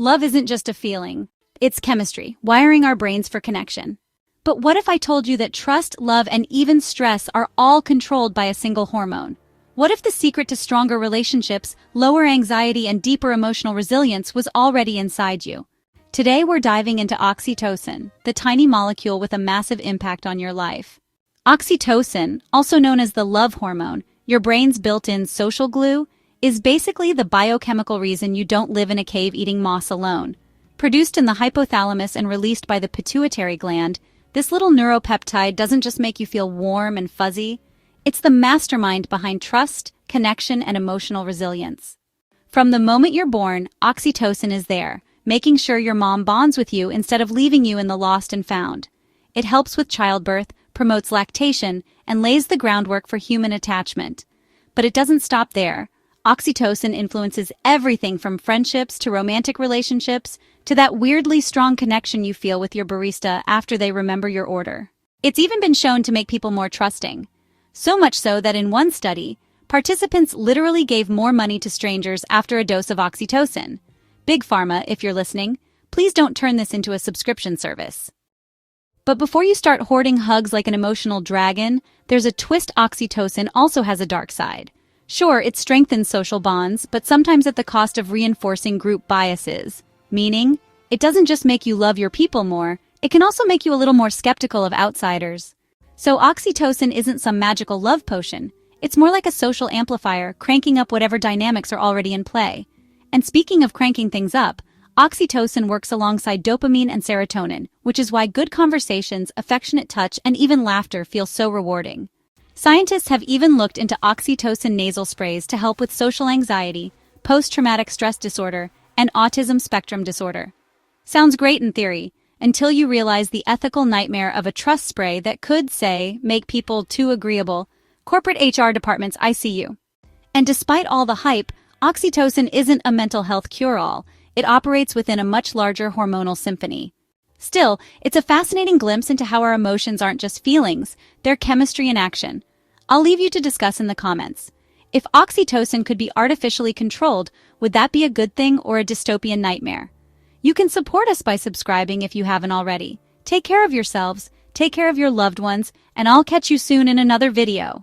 Love isn't just a feeling. It's chemistry, wiring our brains for connection. But what if I told you that trust, love, and even stress are all controlled by a single hormone? What if the secret to stronger relationships, lower anxiety, and deeper emotional resilience was already inside you? Today we're diving into oxytocin, the tiny molecule with a massive impact on your life. Oxytocin, also known as the love hormone, your brain's built-in social glue, is basically the biochemical reason you don't live in a cave eating moss alone. Produced in the hypothalamus and released by the pituitary gland, this little neuropeptide doesn't just make you feel warm and fuzzy, it's the mastermind behind trust, connection, and emotional resilience. From the moment you're born, oxytocin is there, making sure your mom bonds with you instead of leaving you in the lost and found. It helps with childbirth, promotes lactation, and lays the groundwork for human attachment. But it doesn't stop there. Oxytocin influences everything from friendships to romantic relationships to that weirdly strong connection you feel with your barista after they remember your order. It's even been shown to make people more trusting. So much so that in one study, participants literally gave more money to strangers after a dose of oxytocin. Big Pharma, if you're listening, please don't turn this into a subscription service. But before you start hoarding hugs like an emotional dragon, there's a twist. Oxytocin also has a dark side. Sure, it strengthens social bonds, but sometimes at the cost of reinforcing group biases. Meaning, it doesn't just make you love your people more, it can also make you a little more skeptical of outsiders. So oxytocin isn't some magical love potion. It's more like a social amplifier, cranking up whatever dynamics are already in play. And speaking of cranking things up, oxytocin works alongside dopamine and serotonin, which is why good conversations, affectionate touch, and even laughter feel so rewarding. Scientists have even looked into oxytocin nasal sprays to help with social anxiety, post-traumatic stress disorder, and autism spectrum disorder. Sounds great in theory, until you realize the ethical nightmare of a trust spray that could, say, make people too agreeable. Corporate HR departments, I see you. And despite all the hype, oxytocin isn't a mental health cure-all. It operates within a much larger hormonal symphony. Still, it's a fascinating glimpse into how our emotions aren't just feelings, they're chemistry in action. I'll leave you to discuss in the comments. If oxytocin could be artificially controlled, would that be a good thing or a dystopian nightmare? You can support us by subscribing if you haven't already. Take care of yourselves, take care of your loved ones, and I'll catch you soon in another video.